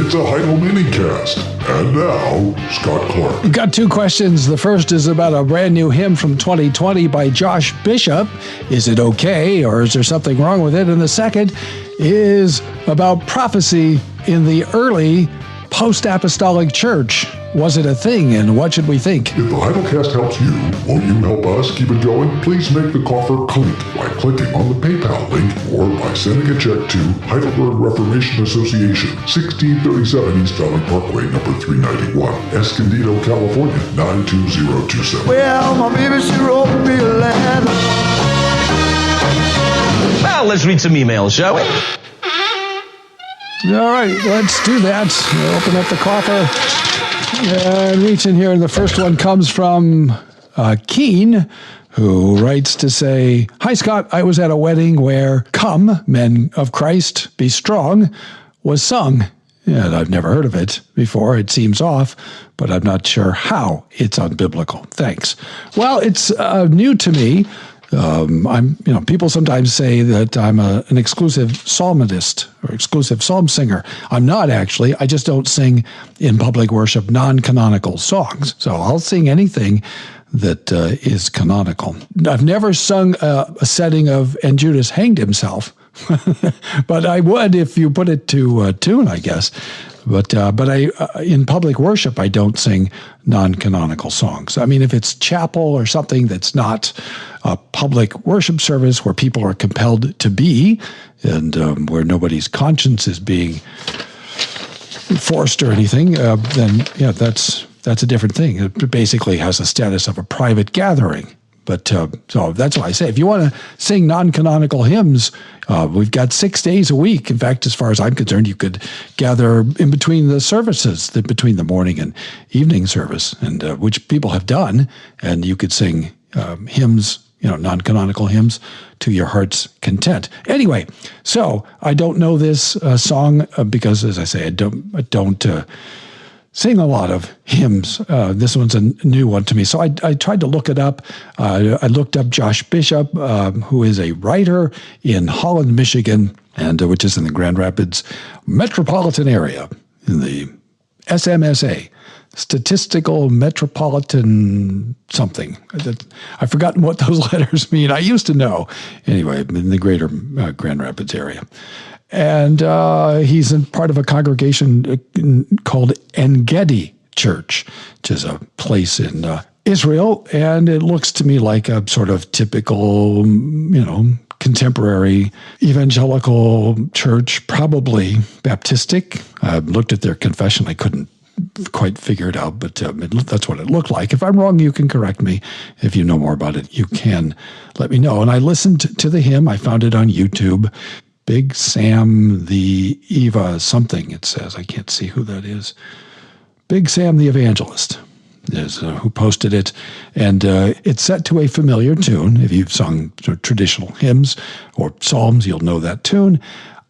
It's a Heidelminicast. And now, Scott Clark. We've got two questions. The first is about a brand new hymn from 2020 by Josh Bishop. Is it okay, or is there something wrong with it? And the second is about prophecy in the early post-apostolic church. Was it a thing, and what should we think? If the Heidelcast helps you, won't you help us keep it going? Please make the coffer clink by clicking on the PayPal link or by sending a check to Heidelberg Reformation Association, 1637 East Valley Parkway, number 391, Escondido, California, 92027. Well, my baby, she wrote me a letter. Well, let's read some emails, shall we? All right, let's do that. We'll open up the coffer and reach in here. And the first one comes from Keen, who writes to say, "Hi, Scott. I was at a wedding where 'Come, Men of Christ, Be Strong' was sung. And I've never heard of it before. It seems off, but I'm not sure how it's unbiblical. Thanks." Well, it's new to me. People sometimes say that I'm an exclusive psalmist or exclusive psalm singer. I'm not actually. I just don't sing in public worship non-canonical songs. So I'll sing anything that is canonical. I've never sung a setting of "And Judas Hanged Himself," but I would if you put it to tune, I guess. But I in public worship, I don't sing non-canonical songs. I mean, if it's chapel or something that's not a public worship service where people are compelled to be, and where nobody's conscience is being forced or anything, then yeah, that's a different thing. It basically has the status of a private gathering. But so that's why I say, if you want to sing non-canonical hymns, we've got 6 days a week. In fact, as far as I'm concerned, you could gather in between the services, between the morning and evening service, and which people have done, and you could sing hymns, non-canonical hymns, to your heart's content. Anyway, so I don't know this song because, as I say, I don't sing a lot of hymns. This one's a new one to me. So I tried to look it up. I looked up Josh Bishop, who is a writer in Holland, Michigan, and which is in the Grand Rapids metropolitan area in the SMSA, Statistical Metropolitan something. I've forgotten what those letters mean. I used to know. Anyway, in the greater Grand Rapids area. And he's in part of a congregation called En-Gedi Church, which is a place in Israel. And it looks to me like a sort of typical, contemporary evangelical church, probably Baptistic. I looked at their confession. I couldn't quite figure it out, but that's what it looked like. If I'm wrong, you can correct me. If you know more about it, you can let me know. And I listened to the hymn. I found it on YouTube. Big Sam the Eva something, it says. I can't see who that is. Big Sam the Evangelist is who posted it. And it's set to a familiar tune. If you've sung traditional hymns or psalms, you'll know that tune.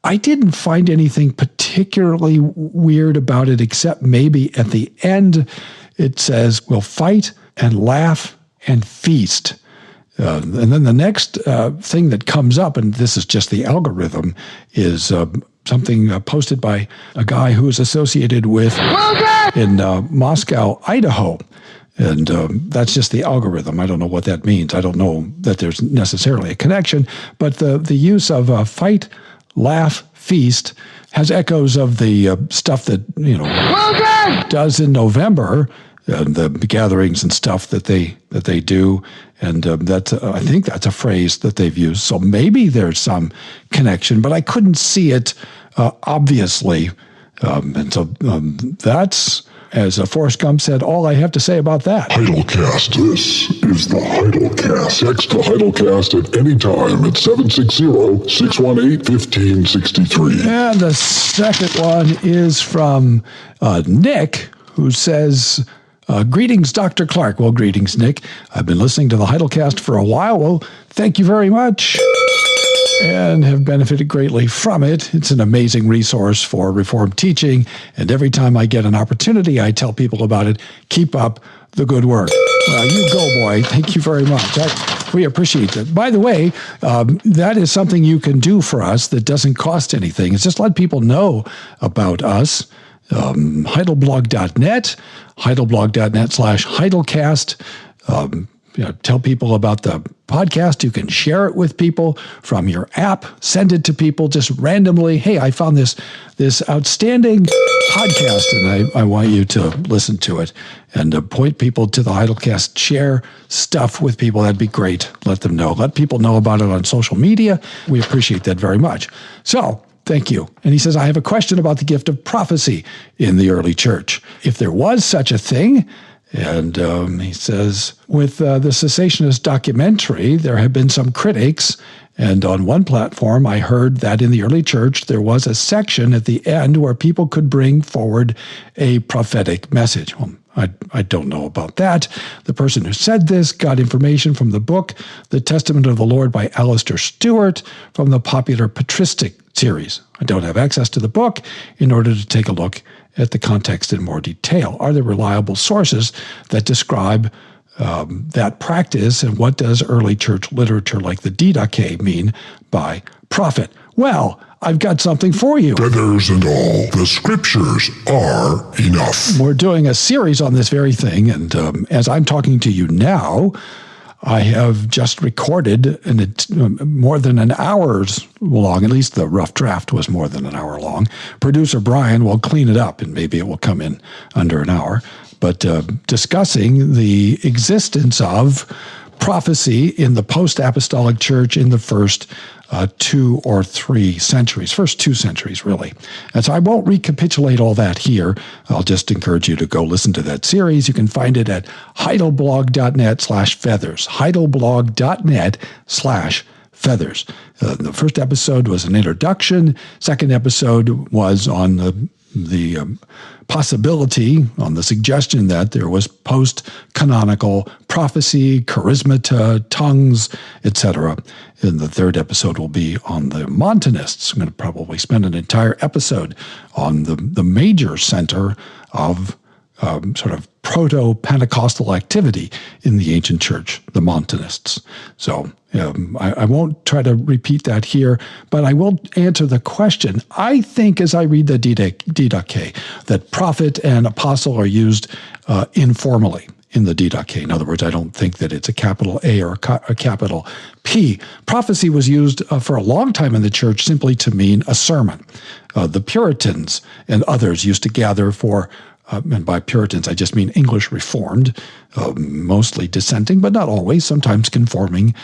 I didn't find anything particularly weird about it, except maybe at the end it says, "We'll fight and laugh and feast." And then the next thing that comes up, and this is just the algorithm, is something posted by a guy who is associated with in Moscow, Idaho. And that's just the algorithm. I don't know what that means. I don't know that there's necessarily a connection. But the use of fight, laugh, feast has echoes of the stuff that, does in November, the gatherings and stuff that they do. And that's I think that's a phrase that they've used. So maybe there's some connection, but I couldn't see it obviously. And so that's, as Forrest Gump said, all I have to say about that. Heidelcast. This is the Heidelcast. Text the Heidelcast at any time at 760-618-1563. And the second one is from Nick, who says, "Greetings, Dr. Clark." Well, greetings, Nick. I've been listening to the Heidelcast for a while. Well, thank you very much, and have benefited greatly from it. It's an amazing resource for Reformed teaching, and every time I get an opportunity, I tell people about it. Keep up the good work. Well, you go, boy. Thank you very much. We appreciate that. By the way, that is something you can do for us that doesn't cost anything. It's just let people know about us. Heidelblog.net, heidelblog.net/Heidelcast. Tell people about the podcast. You can share it with people from your app. Send it to people just randomly. Hey, I found this outstanding podcast, and I want you to listen to it. And point people to the Heidelcast. Share stuff with people. That'd be great. Let them know. Let people know about it on social media. We appreciate that very much. So, thank you. And he says, I have a question about the gift of prophecy in the early church. If there was such a thing, and he says, with the cessationist documentary, there have been some critics. And on one platform, I heard that in the early church, there was a section at the end where people could bring forward a prophetic message. Well, I don't know about that. The person who said this got information from the book, The Testament of the Lord by Alistair Stewart, from the popular patristic series. I don't have access to the book in order to take a look at the context in more detail. Are there reliable sources that describe that practice, and what does early church literature like the Didache mean by prophet? Well, I've got something for you. Feathers and all, the scriptures are enough. We're doing a series on this very thing, and as I'm talking to you now, I have just recorded, and it's more than an hour's long, at least the rough draft was more than an hour long. Producer Brian will clean it up, and maybe it will come in under an hour, but discussing the existence of prophecy in the post-apostolic church in the first 2 or 3 centuries, first 2 centuries, really. And so I won't recapitulate all that here. I'll just encourage you to go listen to that series. You can find it at heidelblog.net/feathers, heidelblog.net/feathers. The first episode was an introduction. Second episode was on the possibility, on the suggestion that there was post-canonical prophecy, charismata, tongues, etc. And the third episode will be on the Montanists. I'm going to probably spend an entire episode on the major center of sort of proto-Pentecostal activity in the ancient church, the Montanists. So I won't try to repeat that here, but I will answer the question. I think as I read the Didache that prophet and apostle are used informally in the Didache. In other words, I don't think that it's a capital A or a capital P. Prophecy was used for a long time in the church simply to mean a sermon. The Puritans and others used to gather for and by Puritans, I just mean English Reformed, mostly dissenting, but not always, sometimes conforming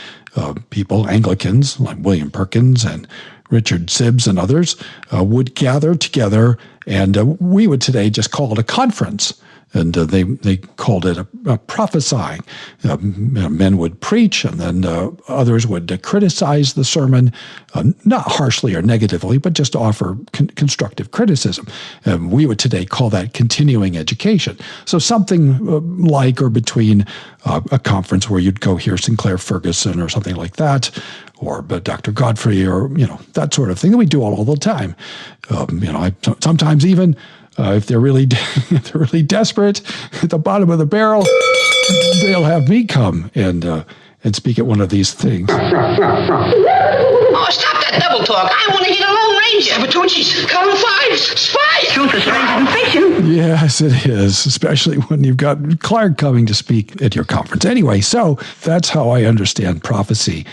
people, Anglicans like William Perkins and Richard Sibbes and others, would gather together, and we would today just call it a conference. And they called it a prophesying. Men would preach, and then others would criticize the sermon, not harshly or negatively, but just offer constructive criticism. And we would today call that continuing education. So something like or between a conference where you'd go hear Sinclair Ferguson or something like that, or Dr. Godfrey, or that sort of thing that we do all the time. I sometimes even. If they're really desperate at the bottom of the barrel, they'll have me come and speak at one of these things. Oh, stop that double talk. I want to hit a Lone Ranger. Sabertucci's, column 5, spies. Truth is stranger than fiction. Yes, it is, especially when you've got Clark coming to speak at your conference. Anyway, so that's how I understand prophecy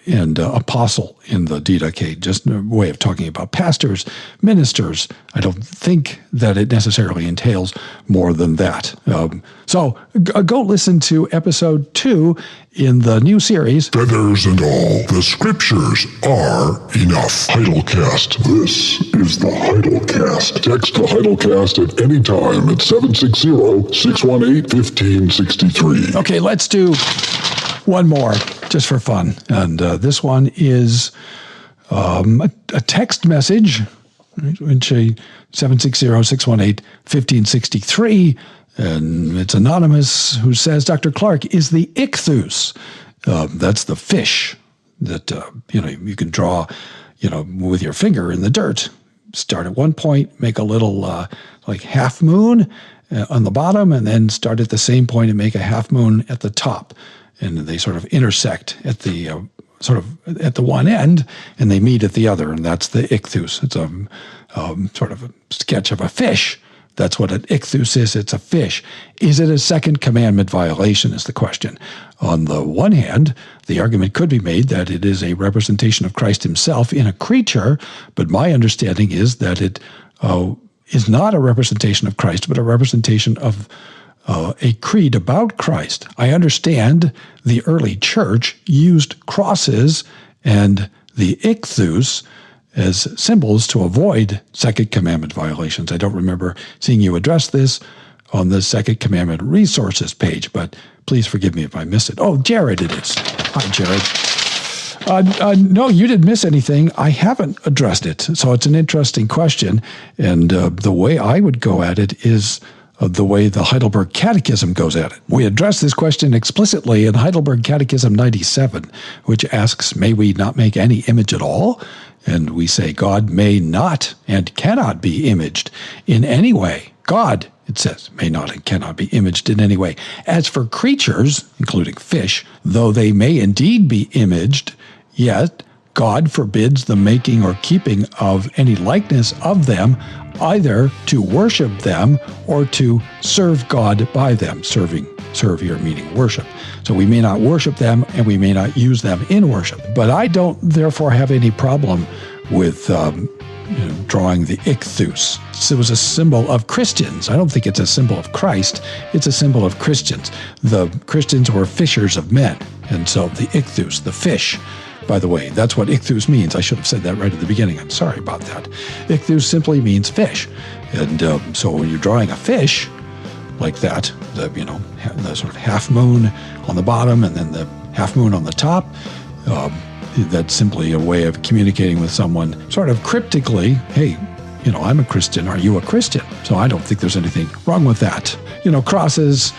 and apostle in the Didache, just a way of talking about pastors, ministers. I don't think that it necessarily entails more than that. So go listen to episode 2 in the new series. Feathers and all, the scriptures are enough. Heidelcast. This is the Heidelcast. Text the Heidelcast at any time at 760-618-1563. Okay, let's do one more, just for fun. And this one is a text message, which 760-618-1563. And it's anonymous, who says, Dr. Clark, is the Ichthus, that's the fish that, you can draw, with your finger in the dirt. Start at one point, make a little like half moon on the bottom, and then start at the same point and make a half moon at the top. And they sort of intersect at the sort of at the one end and they meet at the other, and that's the ichthus. It's a sort of a sketch of a fish. That's what an ichthus is. It's a fish. Is it a second commandment violation is the question. On the one hand, the argument could be made that it is a representation of Christ himself in a creature, but my understanding is that it is not a representation of Christ, but a representation of a creed about Christ. I understand the early church used crosses and the ichthus as symbols to avoid second commandment violations. I don't remember seeing you address this on the second commandment resources page, but please forgive me if I missed it. Oh, Jared it is. Hi, Jared. No, you didn't miss anything. I haven't addressed it. So it's an interesting question. And the way I would go at it is the way the Heidelberg Catechism goes at it. We address this question explicitly in Heidelberg Catechism 97, which asks, may we not make any image at all? And we say God may not and cannot be imaged in any way. God, it says, may not and cannot be imaged in any way. As for creatures, including fish, though they may indeed be imaged, yet God forbids the making or keeping of any likeness of them, either to worship them or to serve God by them. Serve here meaning worship. So we may not worship them and we may not use them in worship. But I don't therefore have any problem with drawing the ichthus. It was a symbol of Christians. I don't think it's a symbol of Christ. It's a symbol of Christians. The Christians were fishers of men. And so the ichthus, the fish, by the way, that's what ichthus means. I should have said that right at the beginning. I'm sorry about that. Ichthus simply means fish. And so when you're drawing a fish like that, the sort of half moon on the bottom and then the half moon on the top, that's simply a way of communicating with someone sort of cryptically, hey, I'm a Christian. Are you a Christian? So I don't think there's anything wrong with that. Crosses,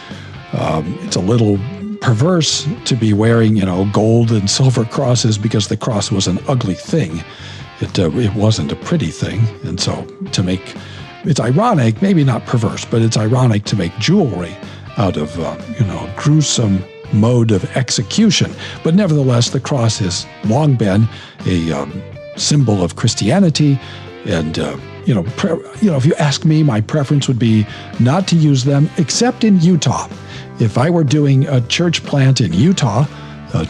it's a little perverse to be wearing, gold and silver crosses because the cross was an ugly thing. It wasn't a pretty thing. And so it's ironic, maybe not perverse, but it's ironic to make jewelry out of, gruesome mode of execution. But nevertheless, the cross has long been a symbol of Christianity. And, if you ask me, my preference would be not to use them except in Utah. If I were doing a church plant in Utah,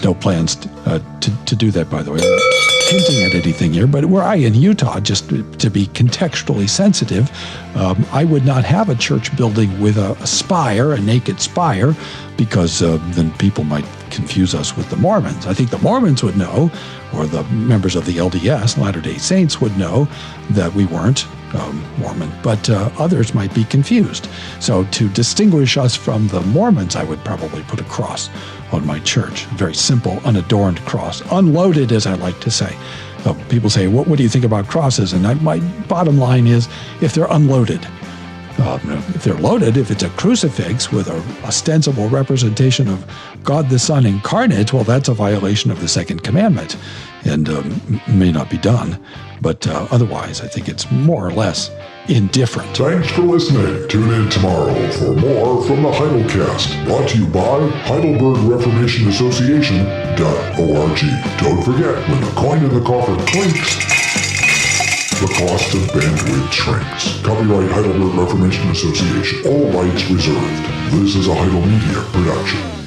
no plans to do that, by the way. I'm not hinting at anything here, but were I in Utah, just to be contextually sensitive, I would not have a church building with a spire, a naked spire, because then people might confuse us with the Mormons. I think the Mormons would know, or the members of the LDS, Latter-day Saints, would know that we weren't Mormon, but others might be confused. So to distinguish us from the Mormons, I would probably put a cross on my church. A very simple, unadorned cross. Unloaded, as I like to say. People say, what do you think about crosses? And my bottom line is, if they're unloaded. If they're loaded, if it's a crucifix with an ostensible representation of God the Son incarnate, well, that's a violation of the second commandment and may not be done. But otherwise, I think it's more or less indifferent. Thanks for listening. Tune in tomorrow for more from the Heidelcast, brought to you by Heidelberg Reformation Association.org. Don't forget, when the coin in the coffer clinks, the cost of bandwidth shrinks. Copyright Heidelberg Reformation Association. All rights reserved. This is a Heidelmedia production.